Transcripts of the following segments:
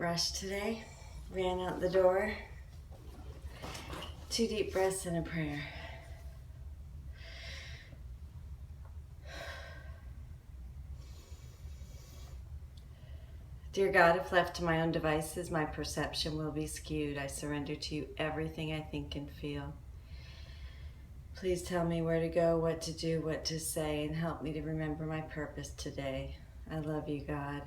rush today. Ran out the door. 2 deep breaths and a prayer. Dear God, if left to my own devices, my perception will be skewed. I surrender to you everything I think and feel. Please tell me where to go, what to do, what to say, and help me to remember my purpose today. I love you, God.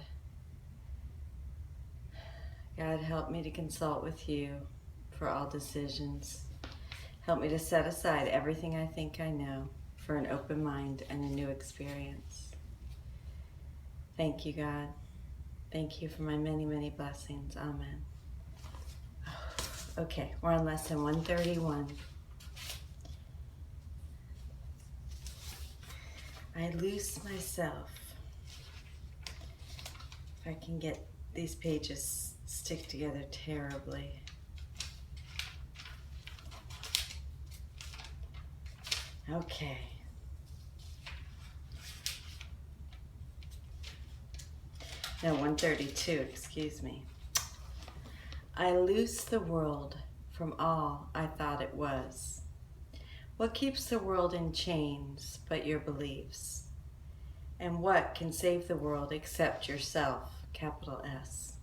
God, help me to consult with you for all decisions. Help me to set aside everything I think I know for an open mind and a new experience. Thank you, God. Thank you for my many, many blessings. Amen. Okay, we're on lesson 131. I loose myself. If I can get these pages stick together terribly. Okay. No, 132, excuse me. I loose the world from all I thought it was. What keeps the world in chains but your beliefs? And what can save the world except yourself, capital S?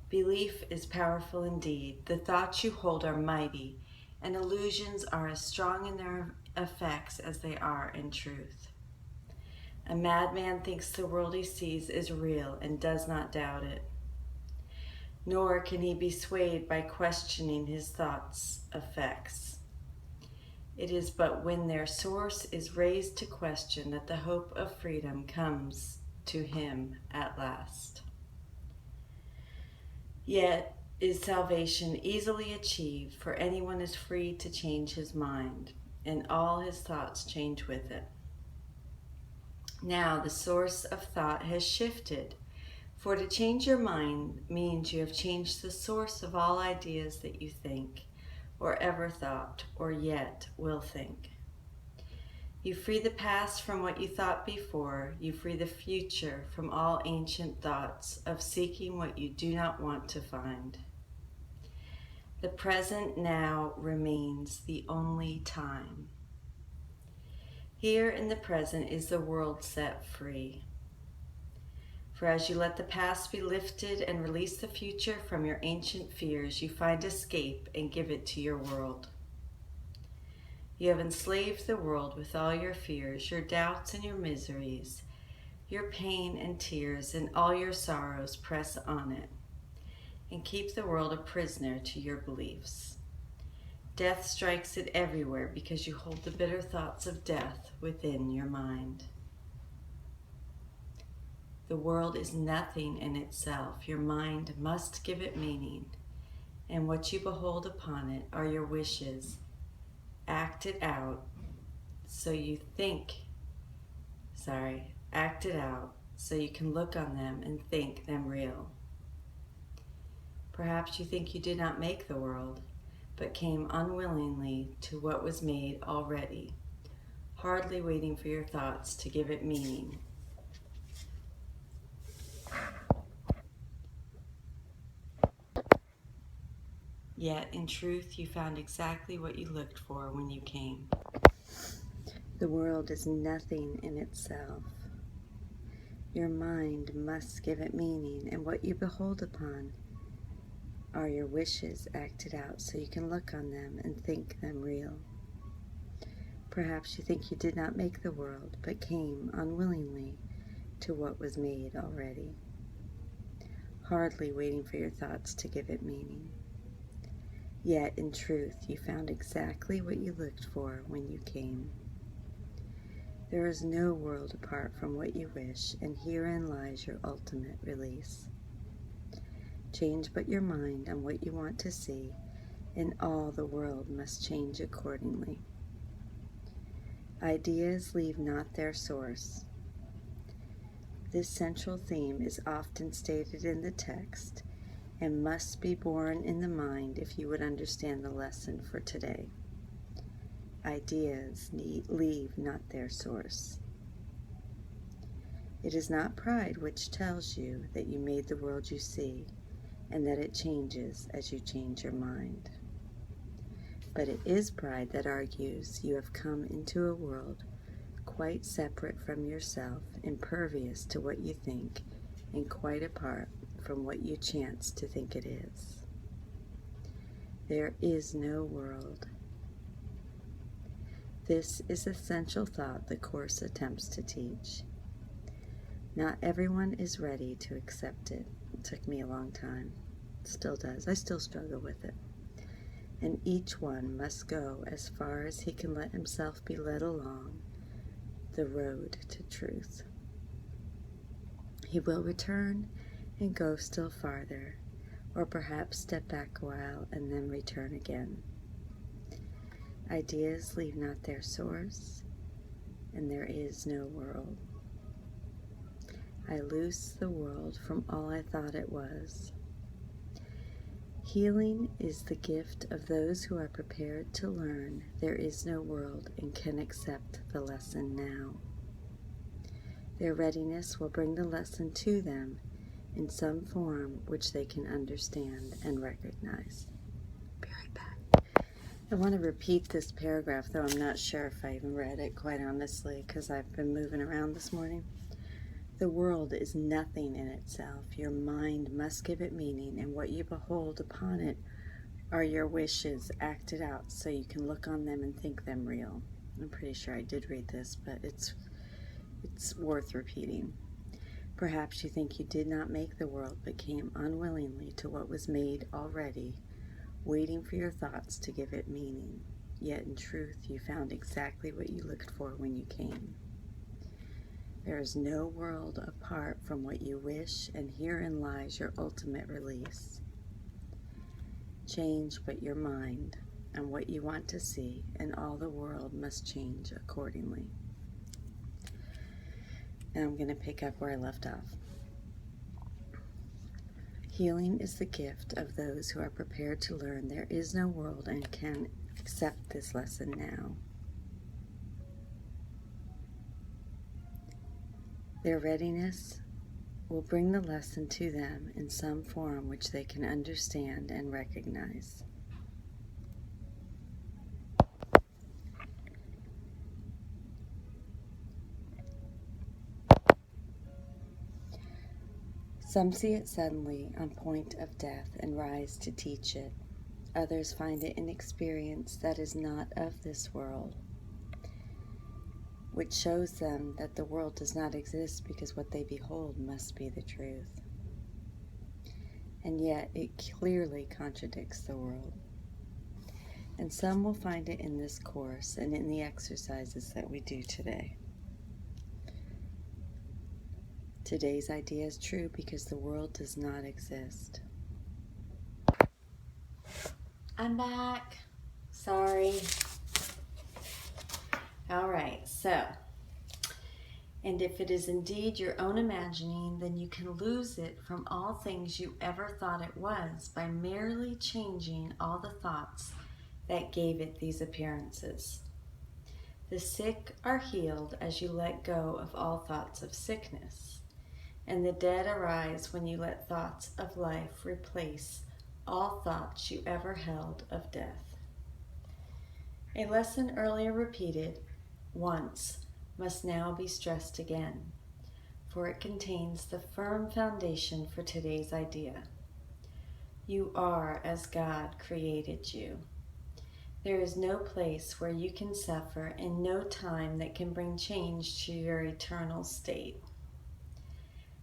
Belief is powerful indeed. The thoughts you hold are mighty, and illusions are as strong in their effects as they are in truth. A madman thinks the world he sees is real and does not doubt it. Nor can he be swayed by questioning his thoughts' effects. It is but when their source is raised to question that the hope of freedom comes to him at last. Yet is salvation easily achieved, for anyone is free to change his mind, and all his thoughts change with it. Now the source of thought has shifted, for to change your mind means you have changed the source of all ideas that you think, or ever thought, or yet will think. You free the past from what you thought before. You free the future from all ancient thoughts of seeking what you do not want to find. The present now remains the only time. Here in the present is the world set free. For as you let the past be lifted and release the future from your ancient fears, you find escape and give it to your world. You have enslaved the world with all your fears, your doubts and your miseries, your pain and tears, and all your sorrows press on it, and keep the world a prisoner to your beliefs. Death strikes it everywhere because you hold the bitter thoughts of death within your mind. The world is nothing in itself. Your mind must give it meaning, and what you behold upon it are your wishes, acted out so you can look on them and think them real. Perhaps you think you did not make the world, but came unwillingly to what was made already, hardly waiting for your thoughts to give it meaning. Yet, in truth, you found exactly what you looked for when you came. The world is nothing in itself. Your mind must give it meaning, and what you behold upon are your wishes acted out so you can look on them and think them real. Perhaps you think you did not make the world, but came unwillingly to what was made already, hardly waiting for your thoughts to give it meaning. Yet, in truth, you found exactly what you looked for when you came. There is no world apart from what you wish, and herein lies your ultimate release. Change but your mind on what you want to see, and all the world must change accordingly. Ideas leave not their source. This central theme is often stated in the text and must be borne in the mind if you would understand the lesson for today. Ideas leave not their source. It is not pride which tells you that you made the world you see. and that it changes as you change your mind. But it is pride that argues you have come into a world quite separate from yourself, impervious to what you think, and quite apart from what you chance to think it is. There is no world. This is the essential thought the Course attempts to teach. Not everyone is ready to accept it. It took me a long time. It still does. I still struggle with it. And each one must go as far as he can let himself be led along the road to truth. He will return and go still farther, or perhaps step back a while and then return again. Ideas leave not their source, and there is no world. I loose the world from all I thought it was. Healing is the gift of those who are prepared to learn there is no world and can accept the lesson now. Their readiness will bring the lesson to them in some form which they can understand and recognize. Be right back. I want to repeat this paragraph, though I'm not sure if I even read it, quite honestly, because I've been moving around this morning. The world is nothing in itself. Your mind must give it meaning, and what you behold upon it are your wishes acted out so you can look on them and think them real. I'm pretty sure I did read this, but it's worth repeating. Perhaps you think you did not make the world, but came unwillingly to what was made already, waiting for your thoughts to give it meaning. Yet in truth, you found exactly what you looked for when you came. There is no world apart from what you wish, and herein lies your ultimate release. Change but your mind and what you want to see, and all the world must change accordingly. Now I'm going to pick up where I left off. Healing is the gift of those who are prepared to learn there is no world and can accept this lesson now. Their readiness will bring the lesson to them in some form which they can understand and recognize. Some see it suddenly on point of death and rise to teach it. Others find it an experience that is not of this world, which shows them that the world does not exist because what they behold must be the truth. And yet it clearly contradicts the world. And some will find it in this course and in the exercises that we do today. Today's idea is true because the world does not exist. I'm back. Sorry. All right, so, and if it is indeed your own imagining, then you can lose it from all things you ever thought it was by merely changing all the thoughts that gave it these appearances. The sick are healed as you let go of all thoughts of sickness, and the dead arise when you let thoughts of life replace all thoughts you ever held of death. A lesson earlier repeated once must now be stressed again, for it contains the firm foundation for today's idea. You are as God created you. There is no place where you can suffer and no time that can bring change to your eternal state.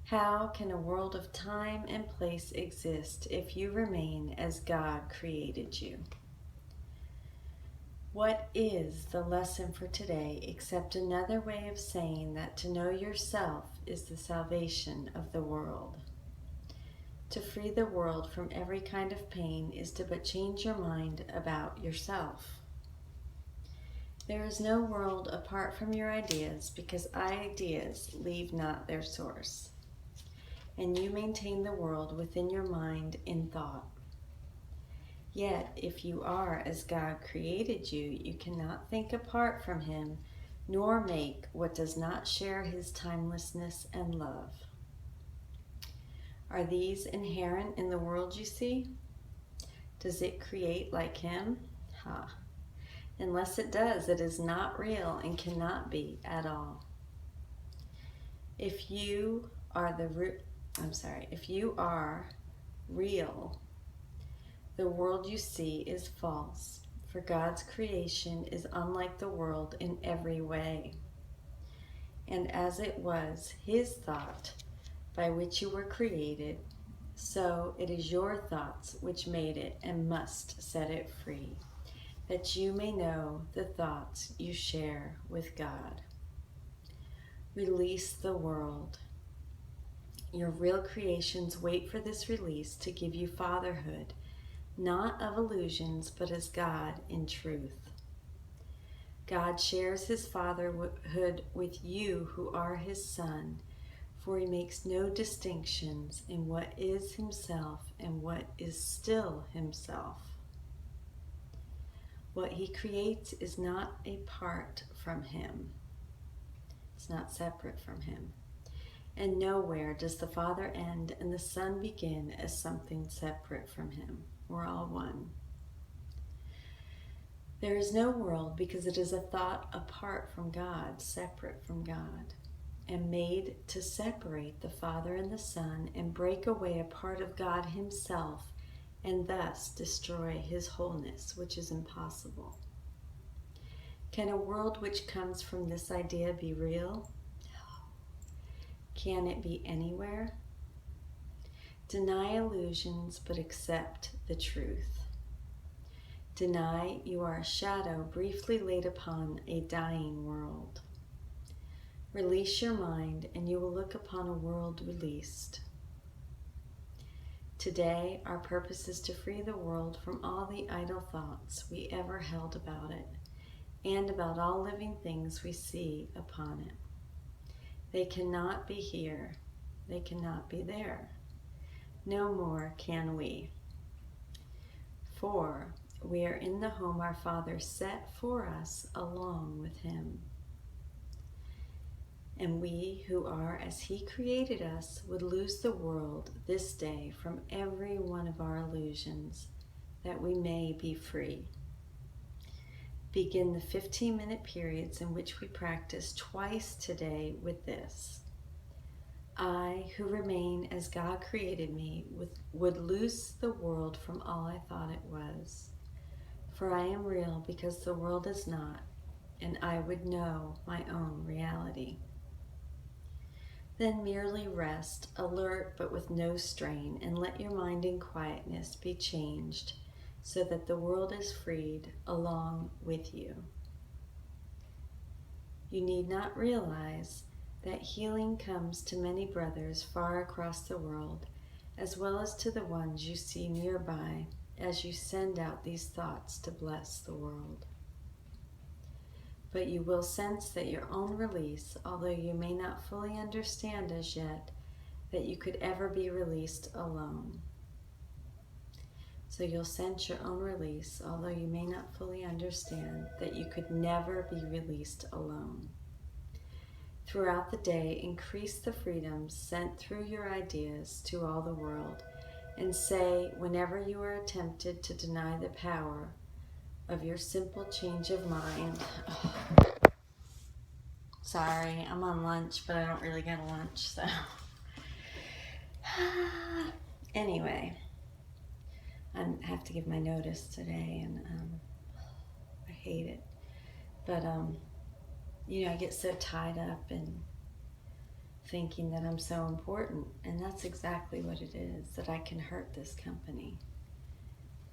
How can a world of time and place exist if you remain as God created you? What is the lesson for today except another way of saying that to know yourself is the salvation of the world? To free the world from every kind of pain is to but change your mind about yourself. There is no world apart from your ideas because ideas leave not their source, and you maintain the world within your mind in thought. Yet, if you are as God created you, you cannot think apart from Him, nor make what does not share His timelessness and love. Are these inherent in the world you see? Does it create like him? Ha. Unless it does, it is not real and cannot be at all. If you are real, the world you see is false, for God's creation is unlike the world in every way. And as it was his thought by which you were created, so it is your thoughts which made it and must set it free, that you may know the thoughts you share with God. Release the world. Your real creations wait for this release to give you fatherhood, not of illusions, but as God in truth. God shares his fatherhood with you who are his son, for he makes no distinctions in what is himself and what is still himself. What he creates is not apart from him. It's not separate from him. And nowhere does the Father end and the Son begin as something separate from him. We're all one. There is no world because it is a thought apart from God, separate from God, and made to separate the Father and the Son and break away a part of God himself and thus destroy his wholeness, which is impossible. Can a world which comes from this idea be real? Can it be anywhere? Deny illusions, but accept the truth. Deny you are a shadow briefly laid upon a dying world. Release your mind, and you will look upon a world released. Today, our purpose is to free the world from all the idle thoughts we ever held about it, and about all living things we see upon it. They cannot be here. They cannot be there. No more can we. For we are in the home our Father set for us along with him. And we who are as he created us would lose the world this day from every one of our illusions, that we may be free. Begin the 15-minute periods in which we practice twice today with this. I, who remain as God created me, would loose the world from all I thought it was. For I am real because the world is not, and I would know my own reality. Then merely rest, alert but with no strain, and let your mind in quietness be changed, so that the world is freed along with you. You need not realize that healing comes to many brothers far across the world, as well as to the ones you see nearby, as you send out these thoughts to bless the world. But you will sense that your own release, although you may not fully understand as yet, that you could ever be released alone. So you'll sense your own release, although you may not fully understand, that you could never be released alone. Throughout the day, increase the freedoms sent through your ideas to all the world, and say, whenever you are tempted to deny the power of your simple change of mind. Sorry, I'm on lunch, but I don't really get a lunch, so. Anyway, I have to give my notice today, and I hate it. But, I get so tied up in thinking that I'm so important, and that's exactly what it is, that I can hurt this company.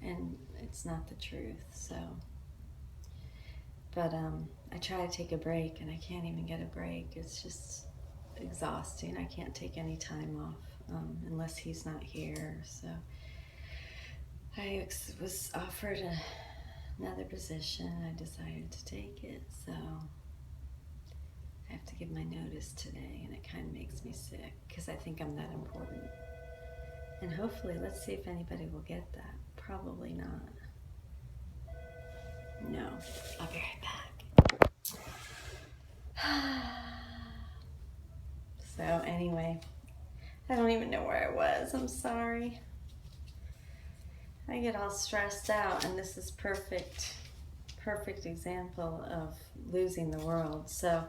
And it's not the truth, so. But I try to take a break, and I can't even get a break. It's just exhausting. I can't take any time off unless he's not here. So I was offered another position. I decided to take it, so I have to give my notice today, and it kind of makes me sick because I think I'm that important. And hopefully, let's see if anybody will get that. Probably not. No. I'll be right back. So anyway, I don't even know where I was. I'm sorry. I get all stressed out, and this is perfect example of losing the world. So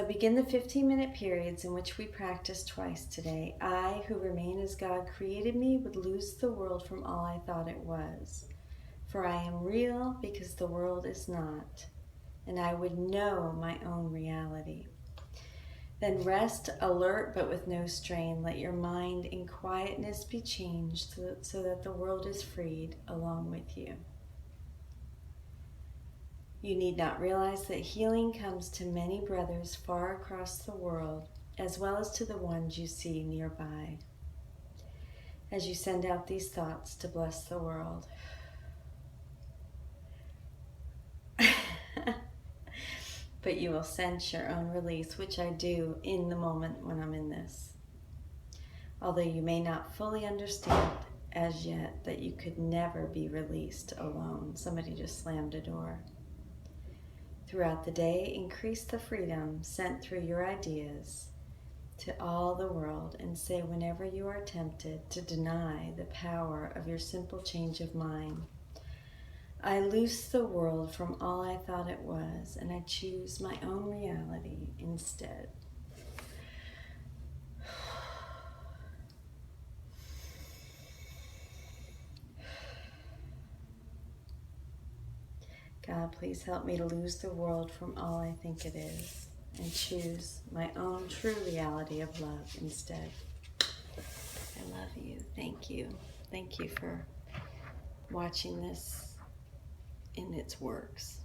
begin the 15-minute periods in which we practice twice today. I, who remain as God created me, would lose the world from all I thought it was. For I am real because the world is not, and I would know my own reality. Then rest, alert but with no strain. Let your mind in quietness be changed so that the world is freed along with you. You need not realize that healing comes to many brothers far across the world, as well as to the ones you see nearby. As you send out these thoughts to bless the world. But you will sense your own release, which I do in the moment when I'm in this. Although you may not fully understand as yet that you could never be released alone. Somebody just slammed a door. Throughout the day, increase the freedom sent through your ideas to all the world, and say whenever you are tempted to deny the power of your simple change of mind, I loose the world from all I thought it was, and I choose my own reality instead. God, please help me to lose the world from all I think it is and choose my own true reality of love instead. I love you. Thank you. Thank you for watching this in its works.